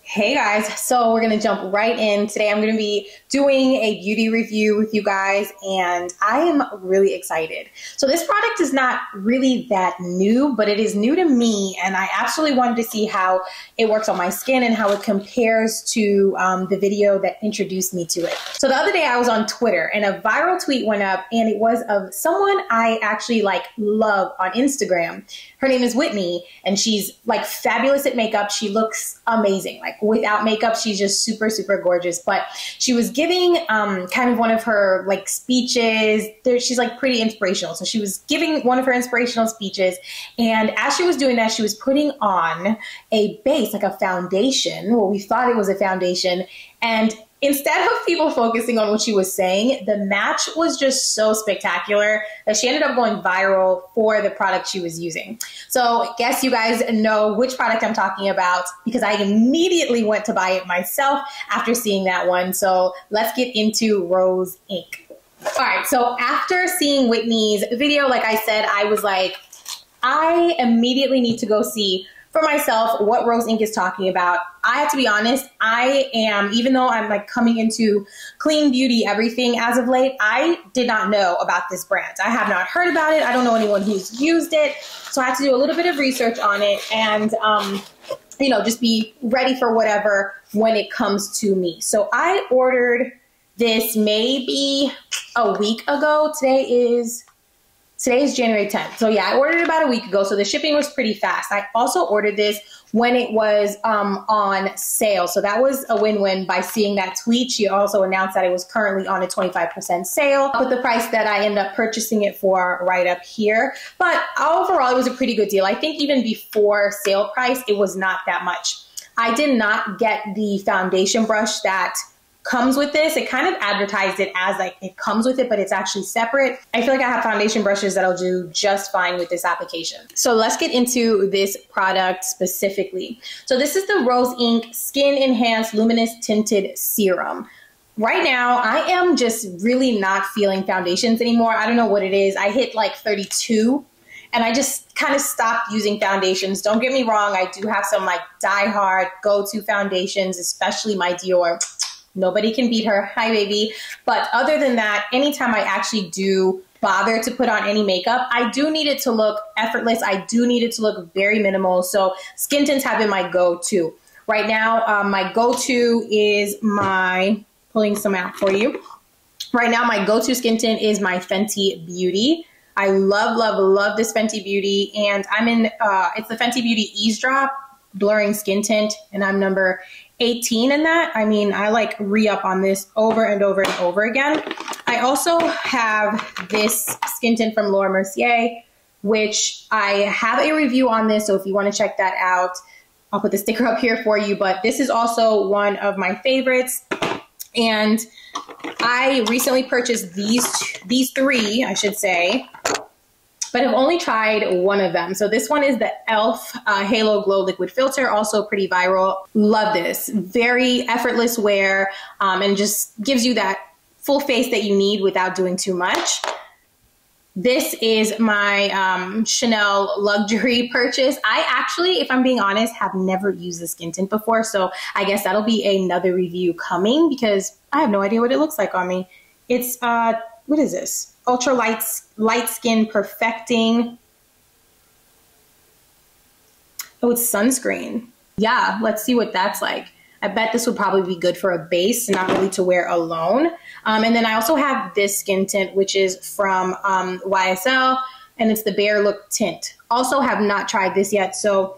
Hey guys, so we're gonna jump right in. Today I'm gonna be doing a beauty review with you guys and I am really excited. So this product is not really that new, but it is new to me and I actually wanted to see how it works on my skin and how it compares to the video that introduced me to it. So the other day I was on Twitter and a viral tweet went up and it was of someone I actually love on Instagram. Her name is Whitney and she's fabulous at makeup. She looks amazing. Without makeup, she's just super, super gorgeous. But she was giving kind of one of her speeches. She's pretty inspirational. So she was giving one of her inspirational speeches. And as she was doing that, she was putting on a base, like a foundation. Well, we thought it was a foundation. And instead of people focusing on what she was saying, the match was just so spectacular that she ended up going viral for the product she was using. So I guess you guys know which product I'm talking about because I immediately went to buy it myself after seeing that one. So let's get into Rose Inc. All right, so after seeing Whitney's video, like I said, I was like, I immediately need to go see for myself what Rose Inc is talking about. I have to be honest, I am, even though I'm coming into clean beauty, everything as of late, I did not know about this brand. I have not heard about it. I don't know anyone who's used it. So I had to do a little bit of research on it and, just be ready for whatever when it comes to me. So I ordered this maybe a week ago. Today is January 10th. So yeah, I ordered it about a week ago. So the shipping was pretty fast. I also ordered this when it was on sale. So that was a win-win by seeing that tweet. She also announced that it was currently on a 25% sale. I'll put the price that I ended up purchasing it for right up here. But overall, it was a pretty good deal. I think even before sale price, it was not that much. I did not get the foundation brush that comes with this. It kind of advertised it as it comes with it, but it's actually separate. I feel like I have foundation brushes that'll do just fine with this application. So let's get into this product specifically. So this is the Rose Inc Skin Enhanced Luminous Tinted Serum. Right now, I am just really not feeling foundations anymore. I don't know what it is. I hit 32 and I just kind of stopped using foundations. Don't get me wrong. I do have some die-hard go-to foundations, especially my Dior. Nobody can beat her. Hi, baby. But other than that, anytime I actually do bother to put on any makeup, I do need it to look effortless. I do need it to look very minimal. So skin tints have been my go-to. Right now, my go-to is pulling some out for you. Right now, my go-to skin tint is my Fenty Beauty. I love, love, love this Fenty Beauty. And I'm in, it's the Fenty Beauty Eavesdrop Blurring Skin Tint. And I'm number 18 in that. I mean, I re-up on this over and over and over again. I also have this skin tint from Laura Mercier, which I have a review on this. So if you want to check that out, I'll put the sticker up here for you. But this is also one of my favorites. And I recently purchased these three, I should say, but I've only tried one of them. So this one is the e.l.f. Halo Glow Liquid Filter, also pretty viral. Love this. Very effortless wear and just gives you that full face that you need without doing too much. This is my Chanel luxury purchase. I actually, if I'm being honest, have never used the skin tint before. So I guess that'll be another review coming because I have no idea what it looks like on me. It's, what is this? Ultra light skin perfecting. Oh, it's sunscreen. Yeah, let's see what that's like. I bet this would probably be good for a base, not really to wear alone. And then I also have this skin tint, which is from YSL, and it's the Bare Look Tint. Also have not tried this yet, so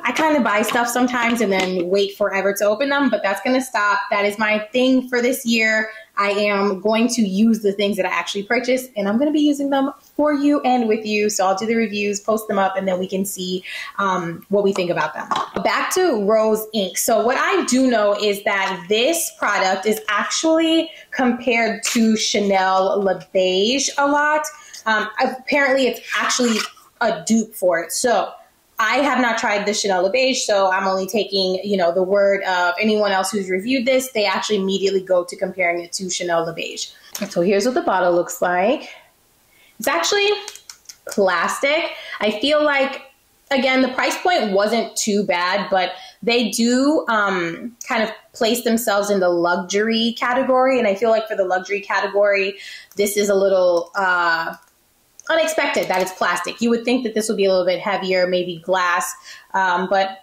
I kind of buy stuff sometimes and then wait forever to open them, but that's going to stop. That is my thing for this year. I am going to use the things that I actually purchased, and I'm going to be using them for you and with you. So I'll do the reviews, post them up, and then we can see what we think about them. Back to Rose Inc. So what I do know is that this product is actually compared to Chanel Le Beige a lot. Apparently, it's actually a dupe for it. So I have not tried the Chanel Le Beige, so I'm only taking, the word of anyone else who's reviewed this. They actually immediately go to comparing it to Chanel Le Beige. So here's what the bottle looks like. It's actually plastic. I feel like Again, the price point wasn't too bad, but they do kind of place themselves in the luxury category. And I feel like for the luxury category, this is a little unexpected that it's plastic. You would think that this would be a little bit heavier, maybe glass, but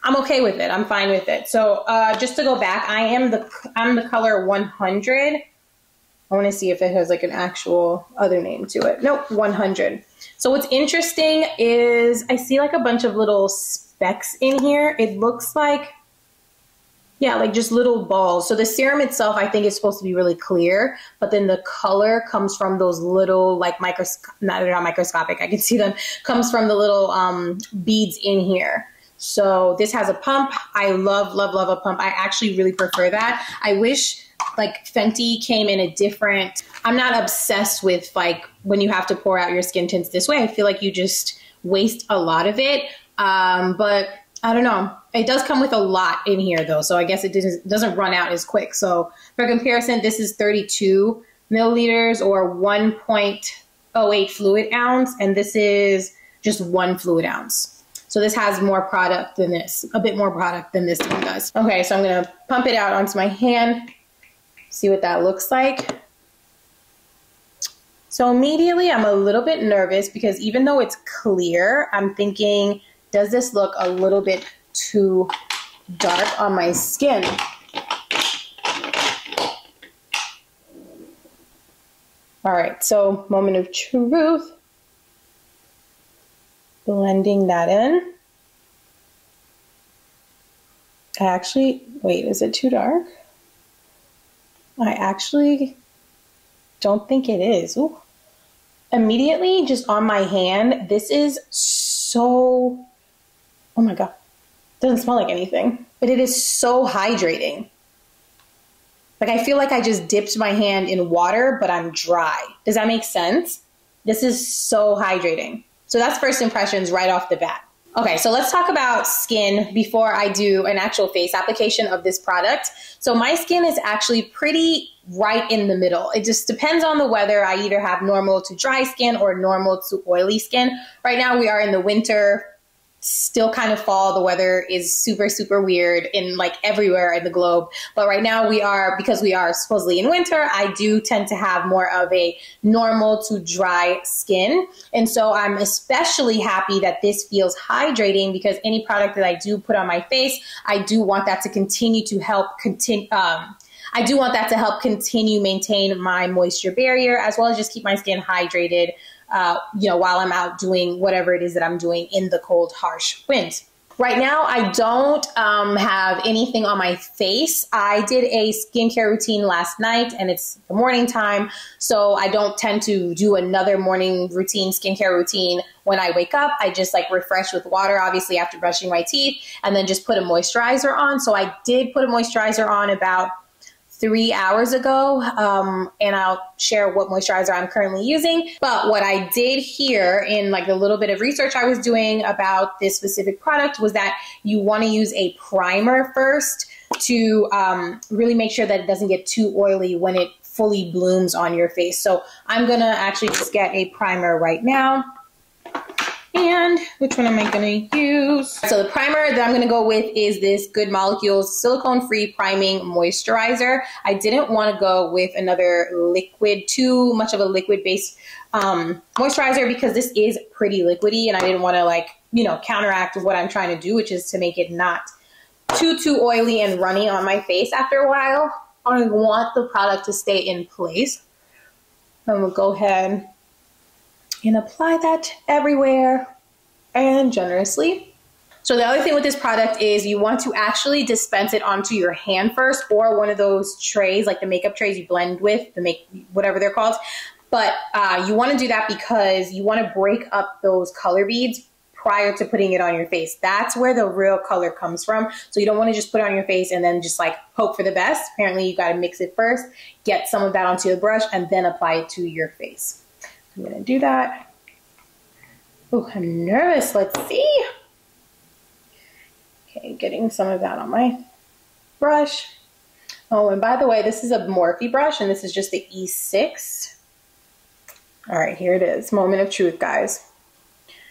I'm okay with it. I'm fine with it. So just to go back, I'm the color 100. I want to see if it has like an actual other name to it. Nope, 100. So what's interesting is I see like a bunch of little specks in here. It looks like, yeah, like just little balls. So the serum itself, I think, is supposed to be really clear, but then the color comes from those little like they're not microscopic, I can see them, comes from the little beads in here. So this has a pump. I love, love, love a pump. I actually really prefer that. I wish like Fenty came in a different, I'm not obsessed with like when you have to pour out your skin tints this way. I feel like you just waste a lot of it. But I don't know. It does come with a lot in here though. So I guess it doesn't run out as quick. So for comparison, this is 32 milliliters or 1.08 fluid ounce. And this is just 1 fluid ounce. So this has more product than this, a bit more product than this one does. Okay, so I'm gonna pump it out onto my hand, see what that looks like. So immediately I'm a little bit nervous because even though it's clear, I'm thinking, does this look a little bit too dark on my skin? All right, so moment of truth. Blending that in. Wait, is it too dark? I actually don't think it is. Ooh. Immediately, just on my hand, this is so, oh my God, doesn't smell like anything, but it is so hydrating. Like I feel like I just dipped my hand in water, but I'm dry. Does that make sense? This is so hydrating. So that's first impressions right off the bat. Okay, so let's talk about skin before I do an actual face application of this product. So my skin is actually pretty right in the middle. It just depends on the weather. I either have normal to dry skin or normal to oily skin. Right now we are in the winter, still kind of fall. The weather is super, super weird in like everywhere in the globe. But right now because we are supposedly in winter, I do tend to have more of a normal to dry skin. And so I'm especially happy that this feels hydrating because any product that I do put on my face, I do want that to continue to help continue. I do want that to help continue maintain my moisture barrier as well as just keep my skin hydrated while I'm out doing whatever it is that I'm doing in the cold, harsh wind. Right now, I don't have anything on my face. I did a skincare routine last night and it's the morning time. So I don't tend to do another morning routine, skincare routine when I wake up. I just like refresh with water, obviously after brushing my teeth, and then just put a moisturizer on. So I did put a moisturizer on about 3 hours ago, and I'll share what moisturizer I'm currently using. But what I did here in like the little bit of research I was doing about this specific product was that you want to use a primer first to really make sure that it doesn't get too oily when it fully blooms on your face. So I'm gonna actually just get a primer right now. And which one am I going to use? So the primer that I'm going to go with is this Good Molecules silicone-free priming moisturizer. I didn't want to go with another liquid, too much of a liquid-based moisturizer because this is pretty liquidy and I didn't want to counteract what I'm trying to do, which is to make it not too oily and runny on my face after a while. I want the product to stay in place. I'm going to go ahead and apply that everywhere and generously. So the other thing with this product is you want to actually dispense it onto your hand first or one of those trays, like the makeup trays you blend with, whatever they're called. But you want to do that because you want to break up those color beads prior to putting it on your face. That's where the real color comes from. So you don't want to just put it on your face and then just like hope for the best. Apparently you got to mix it first, get some of that onto your brush, and then apply it to your face. I'm going to do that. Oh, I'm nervous. Let's see. Okay, getting some of that on my brush. Oh, and by the way, this is a Morphe brush, and this is just the E6. All right, here it is. Moment of truth, guys.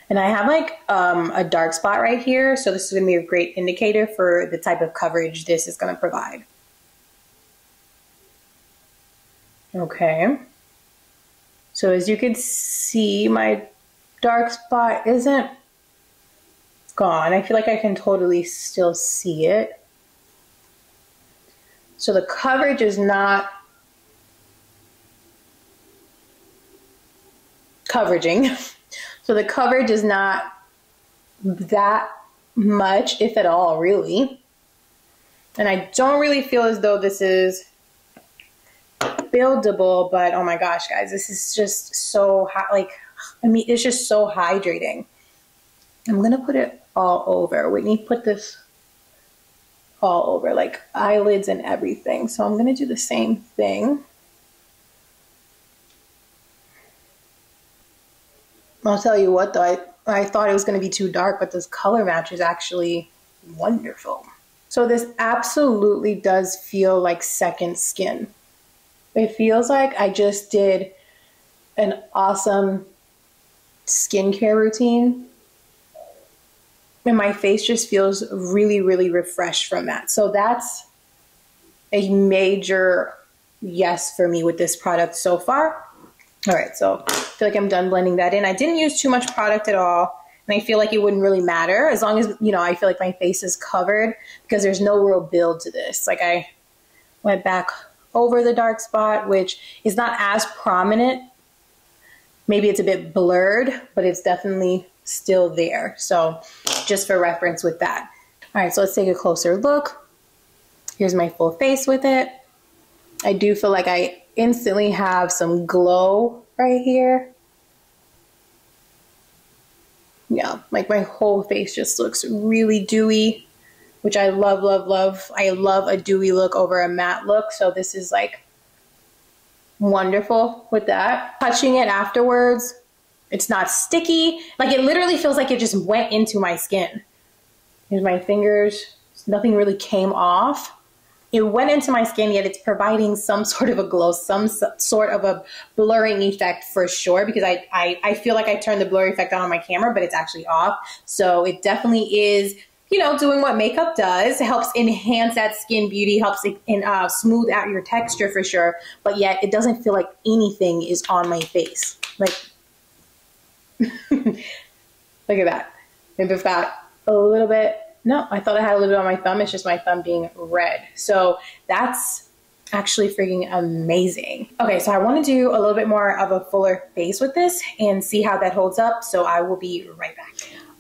And I have like a dark spot right here. So this is gonna be a great indicator for the type of coverage this is gonna provide. Okay. So as you can see, my dark spot isn't gone. I feel like I can totally still see it. So the coverage is not coveraging. So the coverage is not that much, if at all, really. And I don't really feel as though this is buildable, but oh my gosh, guys, this is just so hot. Like, I mean, it's just so hydrating. I'm gonna put it all over. Whitney put this all over, like eyelids and everything. So I'm gonna do the same thing. I'll tell you what though, I thought it was gonna be too dark, but this color match is actually wonderful. So this absolutely does feel like second skin. It feels like I just did an awesome skincare routine and my face just feels really, really refreshed from that. So that's a major yes for me with this product so far. All right, so I feel like I'm done blending that in. I didn't use too much product at all, and I feel like it wouldn't really matter as long as, you know, I feel like my face is covered because there's no real build to this. Like I went back over the dark spot, which is not as prominent. Maybe it's a bit blurred, but it's definitely still there. So just for reference with that. All right, so let's take a closer look. Here's my full face with it. I do feel like I instantly have some glow right here. Yeah, like my whole face just looks really dewy, which I love, love, love. I love a dewy look over a matte look. So this is like wonderful with that. Touching it afterwards, it's not sticky. Like it literally feels like it just went into my skin. Here's my fingers. Nothing really came off. It went into my skin, yet it's providing some sort of a glow, some sort of a blurring effect for sure, because I feel like I turned the blurry effect on my camera, but it's actually off. So it definitely is, you know, doing what makeup does. It helps enhance that skin beauty, helps it smooth out your texture for sure, but yet it doesn't feel like anything is on my face. Like, look at that. Maybe I've got a little bit. No, I thought I had a little bit on my thumb. It's just my thumb being red. So that's actually freaking amazing. Okay, so I want to do a little bit more of a fuller face with this and see how that holds up. So I will be right back.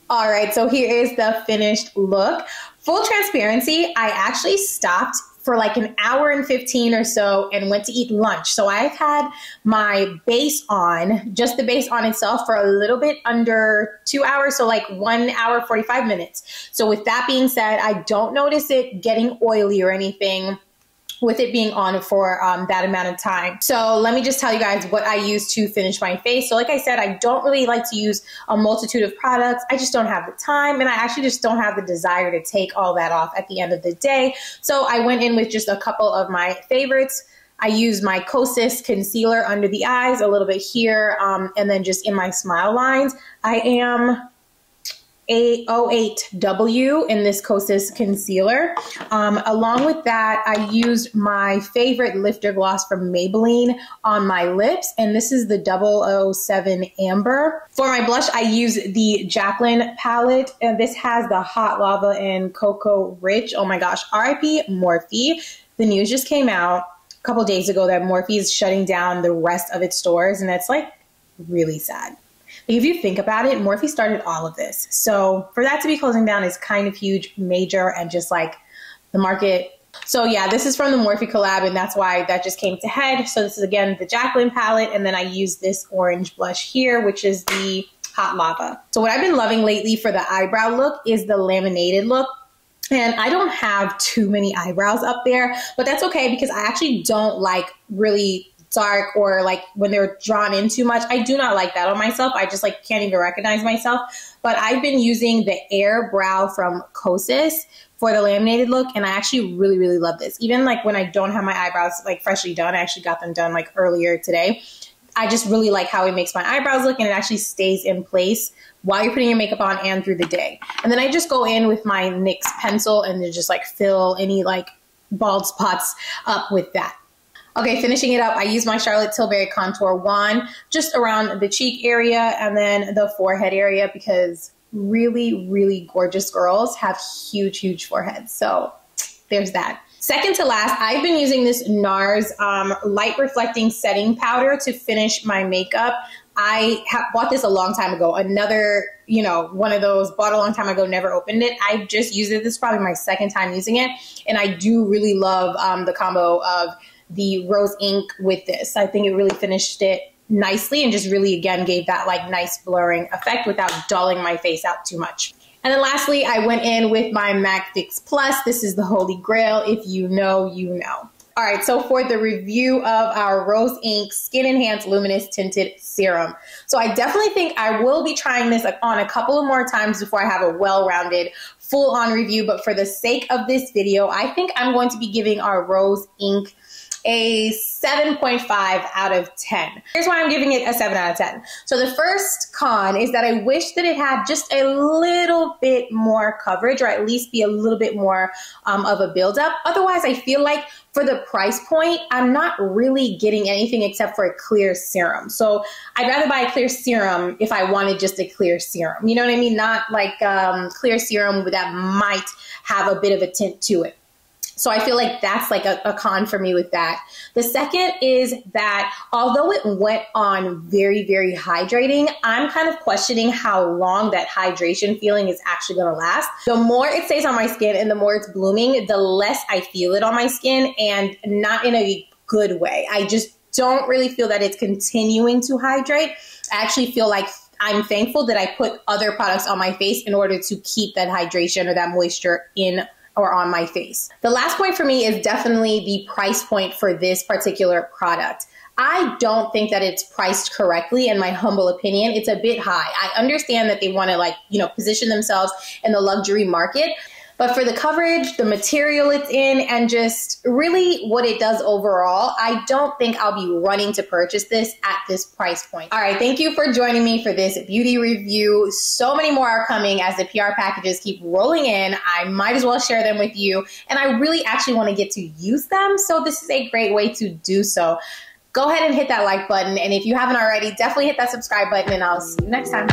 All right, so here is the finished look. Full transparency, I actually stopped for like an hour and 15 or so and went to eat lunch. So I've had my base on, just the base on itself, for a little bit under 2 hours. So like 1 hour, 45 minutes. So with that being said, I don't notice it getting oily or anything with it being on for that amount of time. So let me just tell you guys what I use to finish my face. So like I said, I don't really like to use a multitude of products. I just don't have the time, and I actually just don't have the desire to take all that off at the end of the day. So I went in with just a couple of my favorites. I used my Kosas concealer under the eyes, a little bit here, and then just in my smile lines. I am A08W in this Kosas concealer. Along with that, I used my favorite lifter gloss from Maybelline on my lips, and this is the 007 Amber. For my blush, I use the Jaclyn palette, and this has the Hot Lava and Cocoa Rich. Oh my gosh, RIP Morphe. The news just came out a couple days ago that Morphe is shutting down the rest of its stores, and that's like really sad. If you think about it, Morphe started all of this. So for that to be closing down is kind of huge, major, and just like the market. So yeah, this is from the Morphe collab, and that's why that just came to head. So this is, again, the Jaclyn palette, and then I use this orange blush here, which is the Hot Lava. So what I've been loving lately for the eyebrow look is the laminated look. And I don't have too many eyebrows up there, but that's okay because I actually don't like really dark or like when they're drawn in too much. I do not like that on myself. I just like can't even recognize myself. But I've been using the Air Brow from Kosas for the laminated look, and I actually really, really love this. Even like when I don't have my eyebrows like freshly done, I actually got them done like earlier today. I just really like how it makes my eyebrows look, and it actually stays in place while you're putting your makeup on and through the day. And then I just go in with my NYX pencil and then just like fill any like bald spots up with that. Okay, finishing it up, I use my Charlotte Tilbury Contour Wand just around the cheek area and then the forehead area, because really, really gorgeous girls have huge, huge foreheads. So there's that. Second to last, I've been using this NARS light reflecting setting powder to finish my makeup. I bought this a long time ago. Another, you know, one of those bought a long time ago, never opened it. I just used it. This is probably my second time using it. And I do really love the combo of the Rose Inc with this. I think it really finished it nicely and just really, again, gave that like nice blurring effect without dulling my face out too much. And then lastly, I went in with my MAC Fix Plus. This is the holy grail. If you know, you know. All right, so for the review of our Rose Inc Skin Enhanced Luminous Tinted Serum. So I definitely think I will be trying this on a couple of more times before I have a well-rounded, full-on review. But for the sake of this video, I think I'm going to be giving our Rose Inc a 7.5 out of 10. Here's why I'm giving it a 7 out of 10. So the first con is that I wish that it had just a little bit more coverage, or at least be a little bit more of a buildup. Otherwise, I feel like for the price point, I'm not really getting anything except for a clear serum. So I'd rather buy a clear serum if I wanted just a clear serum. You know what I mean? Not like clear serum that might have a bit of a tint to it. So I feel like that's like a con for me with that. The second is that although it went on very, very hydrating, I'm kind of questioning how long that hydration feeling is actually going to last. The more it stays on my skin and the more it's blooming, the less I feel it on my skin, and not in a good way. I just don't really feel that it's continuing to hydrate. I actually feel like I'm thankful that I put other products on my face in order to keep that hydration or that moisture in or on my face. The last point for me is definitely the price point for this particular product. I don't think that it's priced correctly, in my humble opinion. It's a bit high. I understand that they want to, like, you know, position themselves in the luxury market, but for the coverage, the material it's in, and just really what it does overall, I don't think I'll be running to purchase this at this price point. All right, thank you for joining me for this beauty review. So many more are coming as the PR packages keep rolling in. I might as well share them with you, and I really actually want to get to use them, so this is a great way to do so. Go ahead and hit that like button, and if you haven't already, definitely hit that subscribe button, and I'll see you next time.